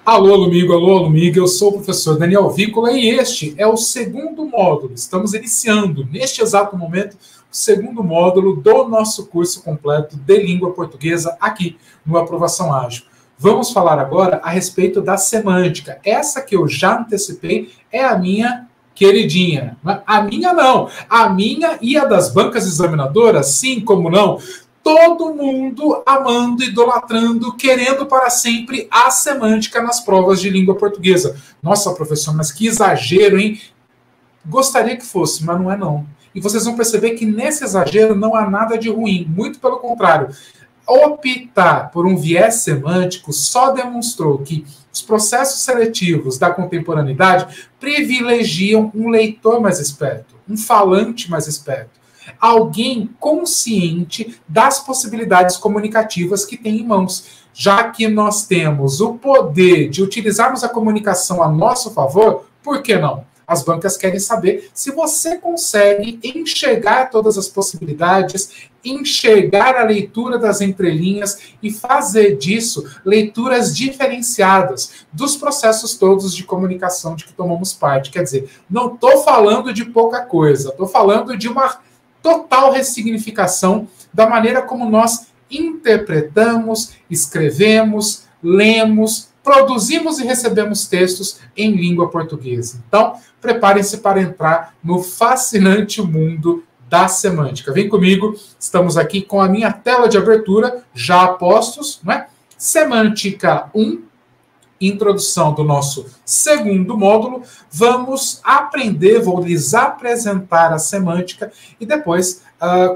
Alô, amigo, eu sou o professor Daniel Vícola e este é o segundo módulo. Estamos iniciando, neste exato momento, o segundo módulo do nosso curso completo de língua portuguesa aqui no Aprovação Ágil. Vamos falar agora a respeito da semântica. Essa que eu já antecipei é a minha queridinha. A minha não, a minha e a das bancas examinadoras, sim, como não. Todo mundo amando, idolatrando, querendo para sempre a semântica nas provas de língua portuguesa. Nossa, professor, mas que exagero, hein? Gostaria que fosse, mas não é não. E vocês vão perceber que nesse exagero não há nada de ruim, muito pelo contrário. Optar por um viés semântico só demonstrou que os processos seletivos da contemporaneidade privilegiam um leitor mais esperto, um falante mais esperto, alguém consciente das possibilidades comunicativas que tem em mãos, já que nós temos o poder de utilizarmos a comunicação a nosso favor, por que não? As bancas querem saber se você consegue enxergar todas as possibilidades, enxergar a leitura das entrelinhas e fazer disso leituras diferenciadas dos processos todos de comunicação de que tomamos parte. Quer dizer, não estou falando de pouca coisa, estou falando de uma total ressignificação da maneira como nós interpretamos, escrevemos, lemos, produzimos e recebemos textos em língua portuguesa. Então, preparem-se para entrar no fascinante mundo da semântica. Vem comigo, estamos aqui com a minha tela de abertura, já a postos, né? Semântica 1, introdução do nosso segundo módulo. Vamos aprender, vou lhes apresentar a semântica e depois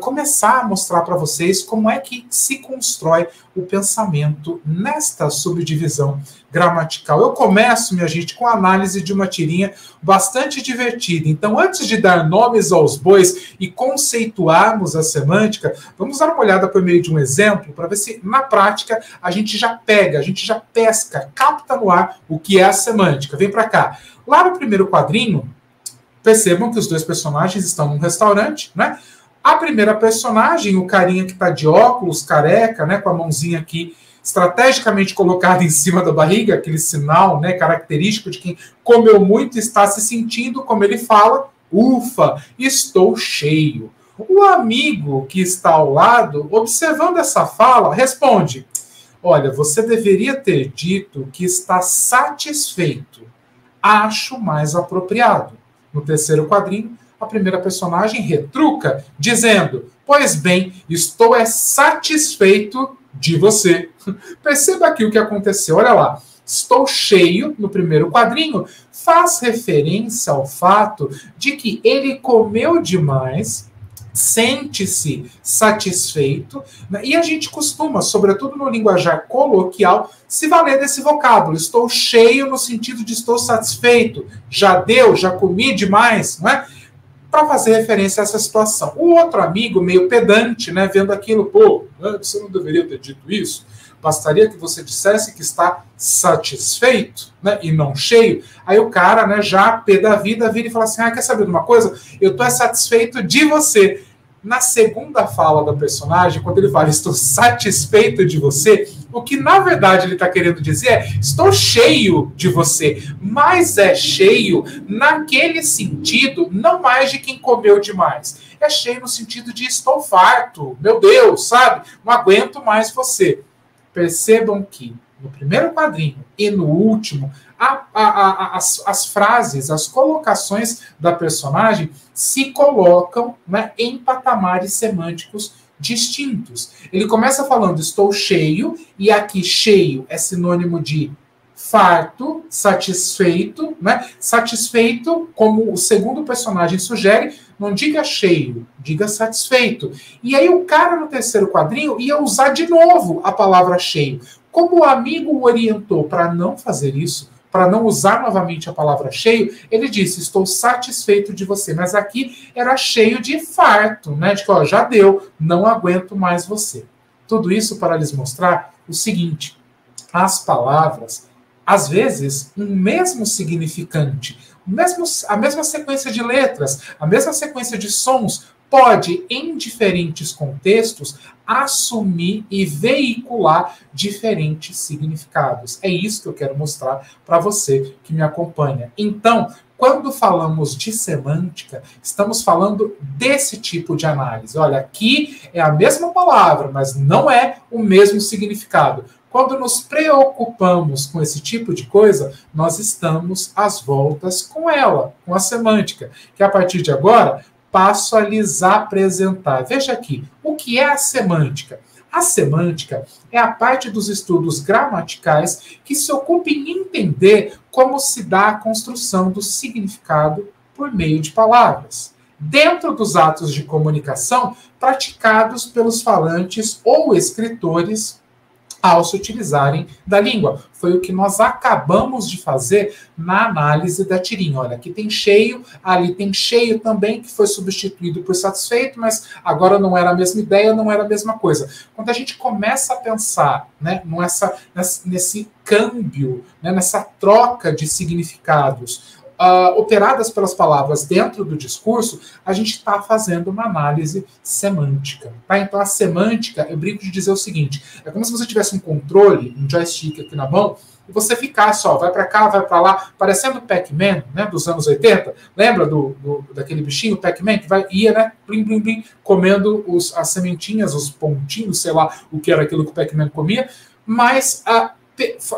começar a mostrar para vocês como é que se constrói o pensamento nesta subdivisão gramatical. Eu começo, minha gente, com a análise de uma tirinha bastante divertida. Então, antes de dar nomes aos bois e conceituarmos a semântica, vamos dar uma olhada por meio de um exemplo para ver se, na prática, a gente já pega, a gente já pesca, capta no ar o que é a semântica. Vem para cá. Lá no primeiro quadrinho, percebam que os dois personagens estão num restaurante, né? A primeira personagem, o carinha que está de óculos, careca, né, com a mãozinha aqui estrategicamente colocada em cima da barriga, aquele sinal, né, característico de quem comeu muito e está se sentindo, como ele fala, ufa, estou cheio. O amigo que está ao lado, observando essa fala, responde, olha, você deveria ter dito que está satisfeito. Acho mais apropriado. No terceiro quadrinho, a primeira personagem retruca, dizendo, pois bem, estou satisfeito de você. Perceba aqui o que aconteceu, olha lá. Estou cheio, no primeiro quadrinho, faz referência ao fato de que ele comeu demais, sente-se satisfeito, né? E a gente costuma, sobretudo no linguajar coloquial, se valer desse vocábulo. Estou cheio no sentido de estou satisfeito, já deu, já comi demais, não é? Para fazer referência a essa situação. O outro amigo, meio pedante, né, vendo aquilo, pô, você não deveria ter dito isso, bastaria que você dissesse que está satisfeito, né, e não cheio. Aí o cara, né, já pé da vida, vira e fala assim, quer saber de uma coisa? Eu estou satisfeito de você. Na segunda fala da personagem, quando ele fala estou satisfeito de você, o que na verdade ele está querendo dizer é estou cheio de você, mas é cheio naquele sentido, não mais de quem comeu demais. É cheio no sentido de estou farto, meu Deus, sabe? Não aguento mais você. Percebam que no primeiro quadrinho e no último, as frases, as colocações da personagem se colocam, né, em patamares semânticos distintos. Ele começa falando estou cheio, e aqui cheio é sinônimo de farto, satisfeito, né? Satisfeito, como o segundo personagem sugere, não diga cheio, diga satisfeito. E aí o cara no terceiro quadrinho ia usar de novo a palavra cheio. Como o amigo o orientou para não fazer isso, para não usar novamente a palavra cheio, ele disse, estou satisfeito de você. Mas aqui era cheio de farto, né? De que, ó, já deu, não aguento mais você. Tudo isso para lhes mostrar o seguinte, as palavras, às vezes, um mesmo significante, a mesma sequência de letras, a mesma sequência de sons, pode, em diferentes contextos, assumir e veicular diferentes significados. É isso que eu quero mostrar para você que me acompanha. Então, quando falamos de semântica, estamos falando desse tipo de análise. Olha, aqui é a mesma palavra, mas não é o mesmo significado. Quando nos preocupamos com esse tipo de coisa, nós estamos às voltas com ela, com a semântica, que a partir de agora passo a lhes apresentar. Veja aqui, o que é a semântica? A semântica é a parte dos estudos gramaticais que se ocupa em entender como se dá a construção do significado por meio de palavras, dentro dos atos de comunicação praticados pelos falantes ou escritores ao se utilizarem da língua. Foi o que nós acabamos de fazer na análise da tirinha. Olha, aqui tem cheio, ali tem cheio também, que foi substituído por satisfeito, mas agora não era a mesma ideia, não era a mesma coisa. Quando a gente começa a pensar, né, nesse câmbio, né, nessa troca de significados, operadas pelas palavras dentro do discurso, a gente está fazendo uma análise semântica. Tá? Então, a semântica, eu brinco de dizer o seguinte, é como se você tivesse um controle, um joystick aqui na mão, e você ficasse, ó, vai para cá, vai para lá, parecendo o Pac-Man, né, dos anos 80. Lembra daquele bichinho, o Pac-Man, que ia, né, blim, blim, blim, comendo as sementinhas, os pontinhos, sei lá o que era aquilo que o Pac-Man comia. Mas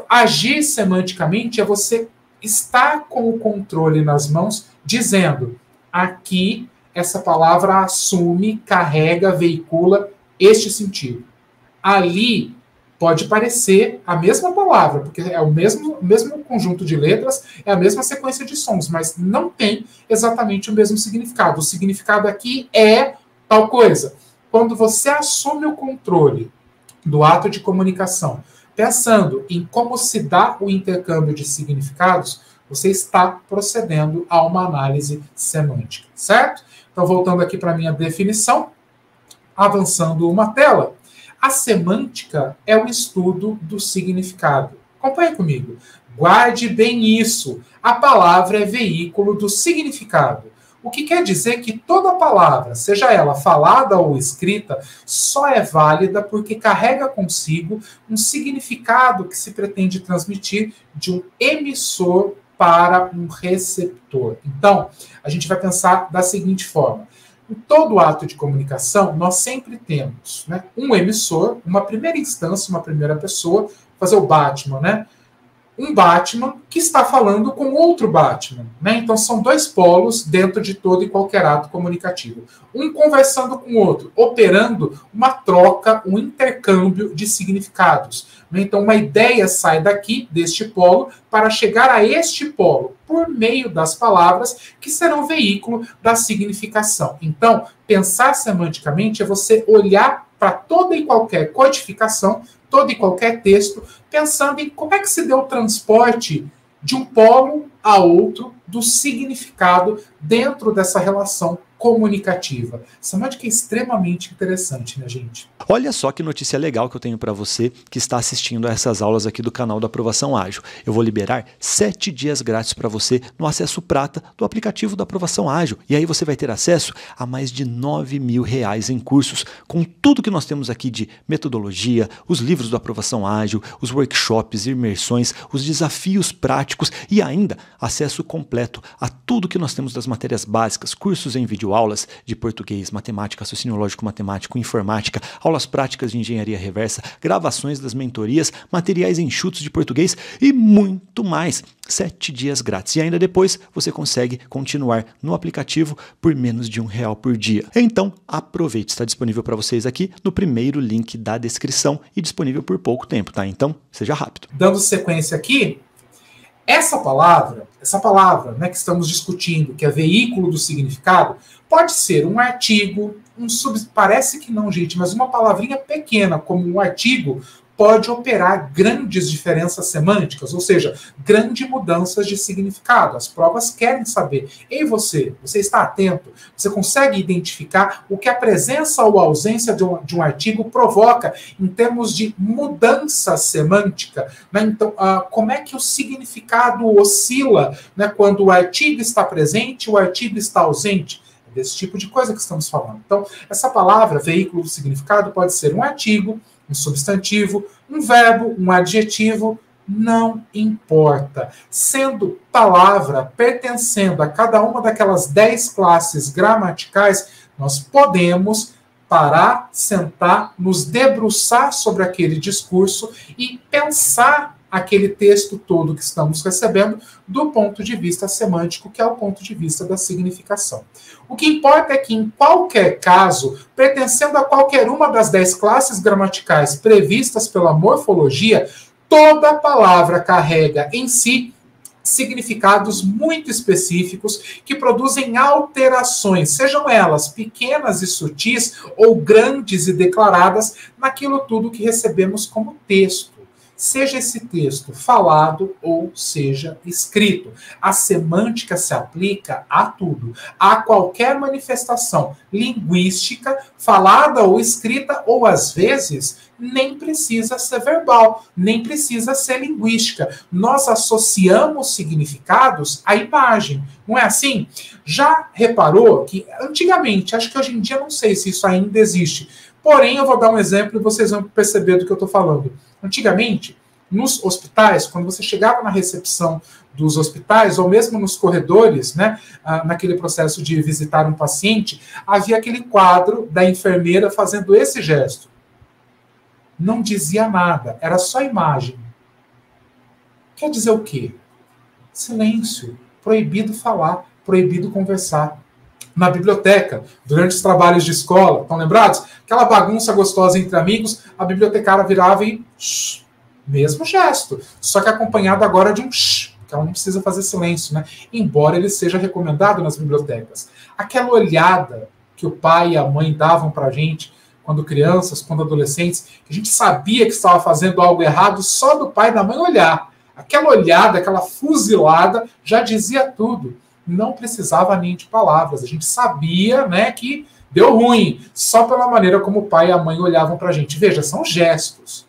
agir semanticamente é você está com o controle nas mãos, dizendo, aqui essa palavra assume, carrega, veicula este sentido. Ali pode parecer a mesma palavra, porque é o mesmo conjunto de letras, é a mesma sequência de sons, mas não tem exatamente o mesmo significado. O significado aqui é tal coisa. Quando você assume o controle do ato de comunicação, pensando em como se dá o intercâmbio de significados, você está procedendo a uma análise semântica, certo? Então, voltando aqui para a minha definição, avançando uma tela, a semântica é o estudo do significado. Acompanhe comigo. Guarde bem isso. A palavra é veículo do significado. O que quer dizer que toda palavra, seja ela falada ou escrita, só é válida porque carrega consigo um significado que se pretende transmitir de um emissor para um receptor. Então, a gente vai pensar da seguinte forma. Em todo ato de comunicação, nós sempre temos, né, um emissor, uma primeira instância, uma primeira pessoa, fazer o Batman, né? Um Batman que está falando com outro Batman, né? Então são dois polos dentro de todo e qualquer ato comunicativo. Um conversando com o outro, operando uma troca, um intercâmbio de significados. Né? Então uma ideia sai daqui, deste polo, para chegar a este polo, por meio das palavras que serão veículo da significação. Então, pensar semanticamente é você olhar para toda e qualquer codificação, todo e qualquer texto, pensando em como é que se deu o transporte de um polo a outro do significado dentro dessa relação comunicativa. Semântica é extremamente interessante, né, gente? Olha só que notícia legal que eu tenho para você que está assistindo a essas aulas aqui do canal da Aprovação Ágil. Eu vou liberar 7 dias grátis para você no acesso prata do aplicativo da Aprovação Ágil. E aí você vai ter acesso a mais de R$9.000 em cursos, com tudo que nós temos aqui de metodologia, os livros da Aprovação Ágil, os workshops, imersões, os desafios práticos e ainda acesso completo a tudo que nós temos das matérias básicas, cursos em videoaulas de português, matemática, raciocínio lógico matemático, informática, aulas práticas de engenharia reversa, gravações das mentorias, materiais enxutos de português e muito mais. 7 dias grátis. E ainda depois você consegue continuar no aplicativo por menos de R$1 por dia. Então, aproveite. Está disponível para vocês aqui no primeiro link da descrição e disponível por pouco tempo, tá? Então, seja rápido. Dando sequência aqui, essa palavra, né, que estamos discutindo, que é veículo do significado, pode ser um artigo, parece que não, gente, mas uma palavrinha pequena, como um artigo, pode operar grandes diferenças semânticas, ou seja, grandes mudanças de significado. As provas querem saber. E você está atento? Você consegue identificar o que a presença ou ausência de um artigo provoca em termos de mudança semântica? Né? Então, como é que o significado oscila, né, quando o artigo está presente e o artigo está ausente? desse tipo de coisa que estamos falando. Então, essa palavra, veículo do significado, pode ser um artigo, um substantivo, um verbo, um adjetivo, não importa. Sendo palavra pertencendo a cada uma daquelas 10 classes gramaticais, nós podemos parar, sentar, nos debruçar sobre aquele discurso e pensar aquele texto todo que estamos recebendo do ponto de vista semântico, que é o ponto de vista da significação. O que importa é que, em qualquer caso, pertencendo a qualquer uma das 10 classes gramaticais previstas pela morfologia, toda palavra carrega em si significados muito específicos que produzem alterações, sejam elas pequenas e sutis ou grandes e declaradas, naquilo tudo que recebemos como texto. Seja esse texto falado ou seja escrito. A semântica se aplica a tudo, a qualquer manifestação linguística, falada ou escrita, ou às vezes nem precisa ser verbal, nem precisa ser linguística. Nós associamos significados à imagem, não é assim? Já reparou que antigamente, acho que hoje em dia não sei se isso ainda existe, porém eu vou dar um exemplo e vocês vão perceber do que eu estou falando. Antigamente, nos hospitais, quando você chegava na recepção dos hospitais, ou mesmo nos corredores, né, naquele processo de visitar um paciente, havia aquele quadro da enfermeira fazendo esse gesto. Não dizia nada, era só imagem. Quer dizer o quê? Silêncio, proibido falar, proibido conversar. Na biblioteca, durante os trabalhos de escola, estão lembrados? Aquela bagunça gostosa entre amigos, a bibliotecária virava e shh, mesmo gesto, só que acompanhado agora de um shh, que ela não precisa fazer silêncio, né? Embora ele seja recomendado nas bibliotecas. Aquela olhada que o pai e a mãe davam pra gente, quando crianças, quando adolescentes, que a gente sabia que estava fazendo algo errado só do pai e da mãe olhar. Aquela olhada, aquela fuzilada, já dizia tudo. Não precisava nem de palavras. A gente sabia, né, que deu ruim, só pela maneira como o pai e a mãe olhavam para a gente. Veja, são gestos.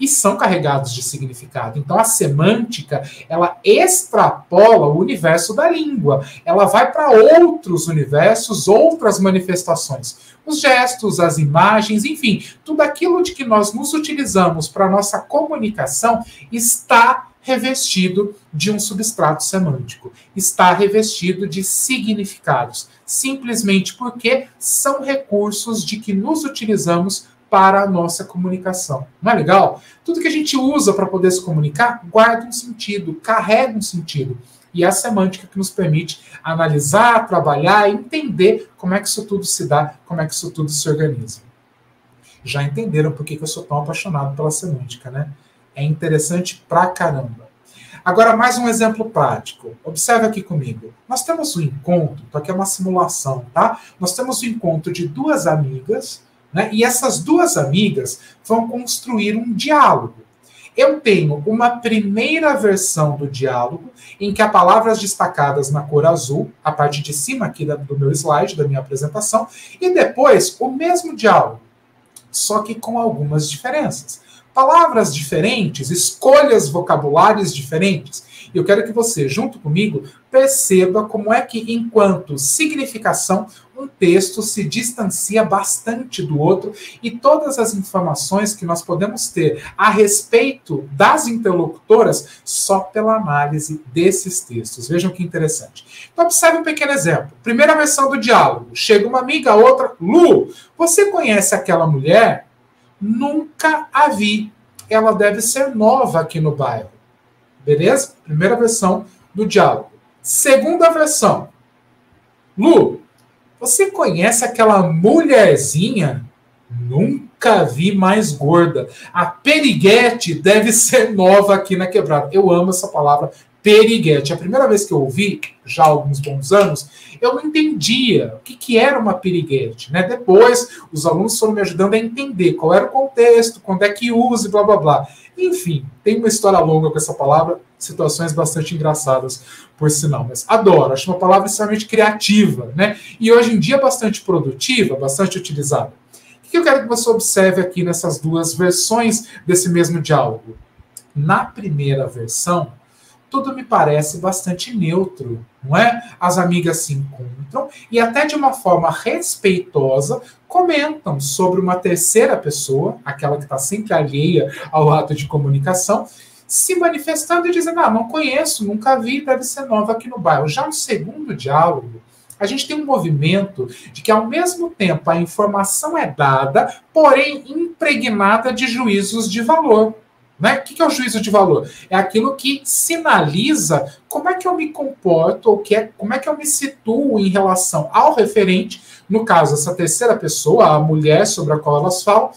E são carregados de significado. Então, a semântica, ela extrapola o universo da língua. Ela vai para outros universos, outras manifestações. Os gestos, as imagens, enfim, tudo aquilo de que nós nos utilizamos para a nossa comunicação está revestido de um substrato semântico, está revestido de significados, simplesmente porque são recursos de que nos utilizamos para a nossa comunicação. Não é legal? Tudo que a gente usa para poder se comunicar guarda um sentido, carrega um sentido. E é a semântica que nos permite analisar, trabalhar e entender como é que isso tudo se dá, como é que isso tudo se organiza. Já entenderam por que eu sou tão apaixonado pela semântica, né? É interessante pra caramba. Agora, mais um exemplo prático. Observe aqui comigo. Nós temos um encontro, então aqui é uma simulação, tá? Nós temos um encontro de duas amigas, né? E essas duas amigas vão construir um diálogo. Eu tenho uma primeira versão do diálogo, em que há palavras destacadas na cor azul, a parte de cima aqui do meu slide, da minha apresentação, e depois o mesmo diálogo, só que com algumas diferenças. Palavras diferentes, escolhas vocabulares diferentes. E eu quero que você, junto comigo, perceba como é que, enquanto significação, um texto se distancia bastante do outro e todas as informações que nós podemos ter a respeito das interlocutoras só pela análise desses textos. Vejam que interessante. Então, observe um pequeno exemplo. Primeira versão do diálogo. Chega uma amiga, a outra. Lu, você conhece aquela mulher? Nunca a vi. Ela deve ser nova aqui no bairro. Beleza? Primeira versão do diálogo. Segunda versão. Lu, você conhece aquela mulherzinha? Nunca vi mais gorda. A periguete deve ser nova aqui na quebrada. Eu amo essa palavra periguete. A primeira vez que eu ouvi, já há alguns bons anos, eu não entendia o que era uma periguete, né? Depois, os alunos foram me ajudando a entender qual era o contexto, quando é que usa e blá, blá, blá. Enfim, tem uma história longa com essa palavra, situações bastante engraçadas, por sinal. Mas adoro, acho uma palavra extremamente criativa, né? E hoje em dia bastante produtiva, bastante utilizada. O que eu quero que você observe aqui nessas duas versões desse mesmo diálogo? Na primeira versão, tudo me parece bastante neutro, não é? As amigas se encontram e até de uma forma respeitosa comentam sobre uma terceira pessoa, aquela que está sempre alheia ao ato de comunicação, se manifestando e dizendo, não conheço, nunca vi, deve ser nova aqui no bairro. Já no segundo diálogo, a gente tem um movimento de que, ao mesmo tempo, a informação é dada, porém impregnada de juízos de valor. Né? O que é o juízo de valor? É aquilo que sinaliza como é que eu me comporto, ou como é que eu me situo em relação ao referente, no caso, essa terceira pessoa, a mulher sobre a qual elas falam,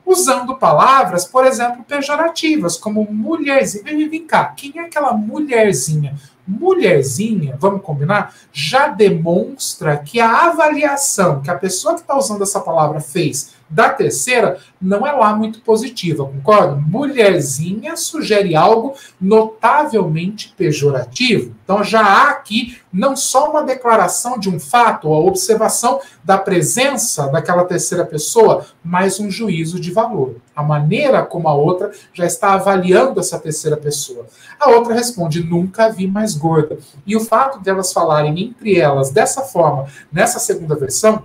usando palavras, por exemplo, pejorativas, como mulherzinha. Vem cá, quem é aquela mulherzinha? Mulherzinha, vamos combinar, já demonstra que a avaliação que a pessoa que está usando essa palavra fez da terceira não é lá muito positiva, concorda? Mulherzinha sugere algo notavelmente pejorativo. Então já há aqui não só uma declaração de um fato, ou a observação da presença daquela terceira pessoa, mas um juízo de valor. A maneira como a outra já está avaliando essa terceira pessoa. A outra responde, nunca vi mais gorda. E o fato de elas falarem entre elas dessa forma, nessa segunda versão,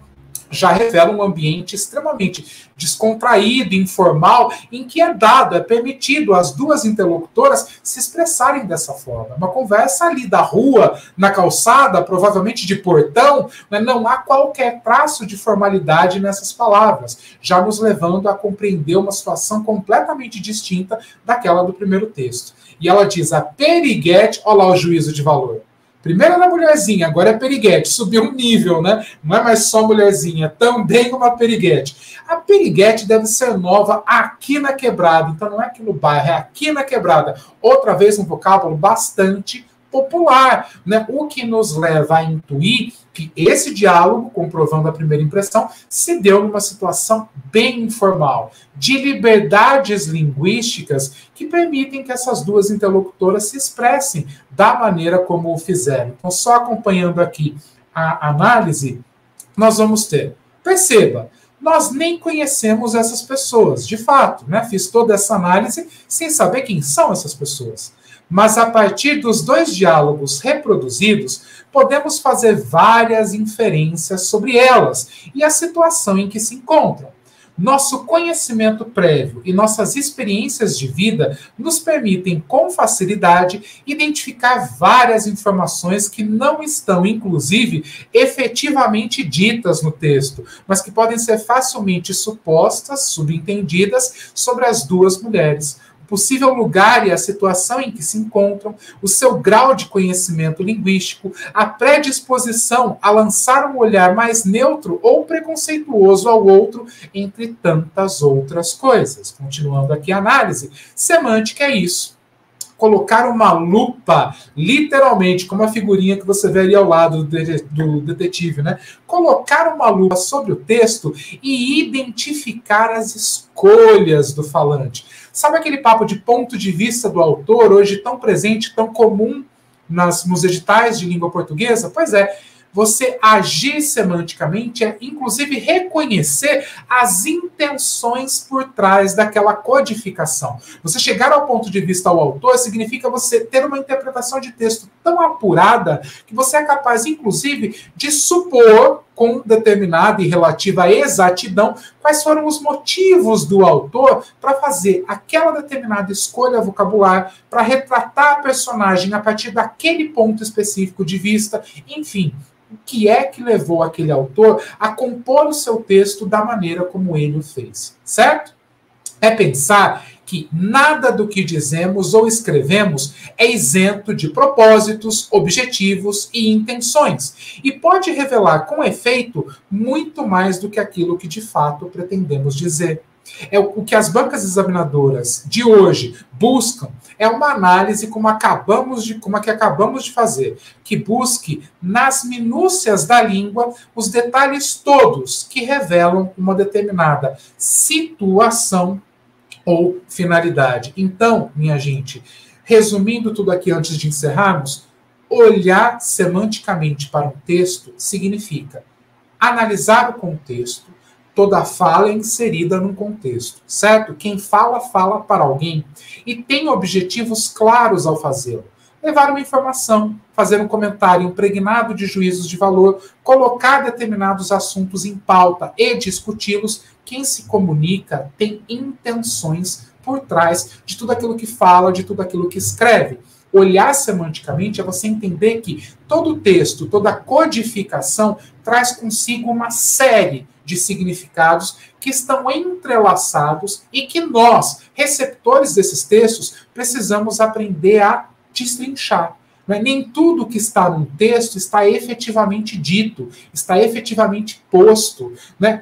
já revela um ambiente extremamente descontraído, informal, em que é permitido às duas interlocutoras se expressarem dessa forma. Uma conversa ali da rua, na calçada, provavelmente de portão, mas não há qualquer traço de formalidade nessas palavras, já nos levando a compreender uma situação completamente distinta daquela do primeiro texto. E ela diz, a periguete, olha lá o juízo de valor. Primeiro era mulherzinha, agora é periguete. Subiu um nível, né? Não é mais só mulherzinha, também uma periguete. A periguete deve ser nova aqui na Quebrada. Então não é aqui no bairro, é aqui na Quebrada. Outra vez um vocábulo bastante popular, né? O que nos leva a intuir que esse diálogo, comprovando a primeira impressão, se deu numa situação bem informal, de liberdades linguísticas que permitem que essas duas interlocutoras se expressem da maneira como o fizeram. Então, só acompanhando aqui a análise, nós vamos ter. Perceba, nós nem conhecemos essas pessoas, de fato, né? Fiz toda essa análise sem saber quem são essas pessoas. Mas a partir dos dois diálogos reproduzidos, podemos fazer várias inferências sobre elas e a situação em que se encontram. Nosso conhecimento prévio e nossas experiências de vida nos permitem, com facilidade, identificar várias informações que não estão, inclusive, efetivamente ditas no texto, mas que podem ser facilmente supostas, subentendidas, sobre as duas mulheres. Possível lugar e a situação em que se encontram, o seu grau de conhecimento linguístico, a predisposição a lançar um olhar mais neutro ou preconceituoso ao outro, entre tantas outras coisas. Continuando aqui a análise, semântica é isso. Colocar uma lupa, literalmente, como a figurinha que você vê ali ao lado do detetive, né? Colocar uma lupa sobre o texto e identificar as escolhas do falante. Sabe aquele papo de ponto de vista do autor, hoje tão presente, tão comum nos editais de língua portuguesa? Pois é, você agir semanticamente é, inclusive, reconhecer as intenções por trás daquela codificação. Você chegar ao ponto de vista ao autor significa você ter uma interpretação de texto tão apurada que você é capaz, inclusive, de supor, com determinada e relativa exatidão, quais foram os motivos do autor para fazer aquela determinada escolha vocabular, para retratar a personagem a partir daquele ponto específico de vista, enfim. O que é que levou aquele autor a compor o seu texto da maneira como ele o fez, certo? É pensar que nada do que dizemos ou escrevemos é isento de propósitos, objetivos e intenções, e pode revelar com efeito muito mais do que aquilo que de fato pretendemos dizer. É o que as bancas examinadoras de hoje buscam é uma análise como a que acabamos de fazer, que busque nas minúcias da língua os detalhes todos que revelam uma determinada situação ou finalidade. Então, minha gente, resumindo tudo aqui antes de encerrarmos, olhar semanticamente para um texto significa analisar o contexto. Toda fala é inserida num contexto, certo? Quem fala, fala para alguém e tem objetivos claros ao fazê-lo. levar uma informação, fazer um comentário impregnado de juízos de valor, colocar determinados assuntos em pauta e discuti-los. Quem se comunica tem intenções por trás de tudo aquilo que fala, de tudo aquilo que escreve. Olhar semanticamente é você entender que todo texto, toda codificação traz consigo uma série de significados que estão entrelaçados e que nós, receptores desses textos, precisamos aprender a destrinchar. Nem tudo que está num texto está efetivamente dito, está efetivamente posto.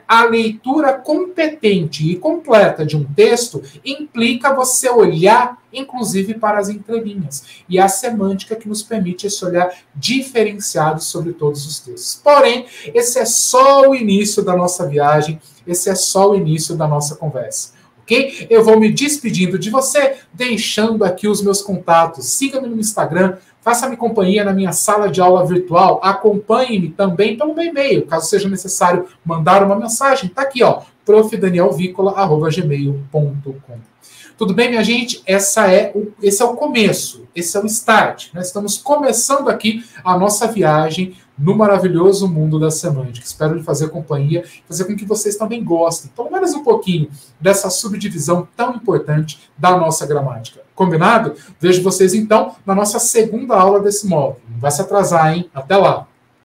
A leitura competente e completa de um texto implica você olhar, inclusive, para as entrelinhas. E a semântica que nos permite esse olhar diferenciado sobre todos os textos. Porém, esse é só o início da nossa viagem, esse é só o início da nossa conversa. Ok? Eu vou me despedindo de você, deixando aqui os meus contatos. Siga-me no Instagram, faça-me companhia na minha sala de aula virtual, acompanhe-me também pelo meu e-mail, caso seja necessário mandar uma mensagem. Está aqui, ó, profdanielvicola@gmail.com. Tudo bem, minha gente? Esse é o começo, esse é o start. Nós estamos começando aqui a nossa viagem no maravilhoso mundo da semântica. Espero lhe fazer companhia, fazer com que vocês também gostem, pelo menos um pouquinho, dessa subdivisão tão importante da nossa gramática. Combinado? Vejo vocês, então, na nossa segunda aula desse módulo. Não vai se atrasar, hein? Até lá!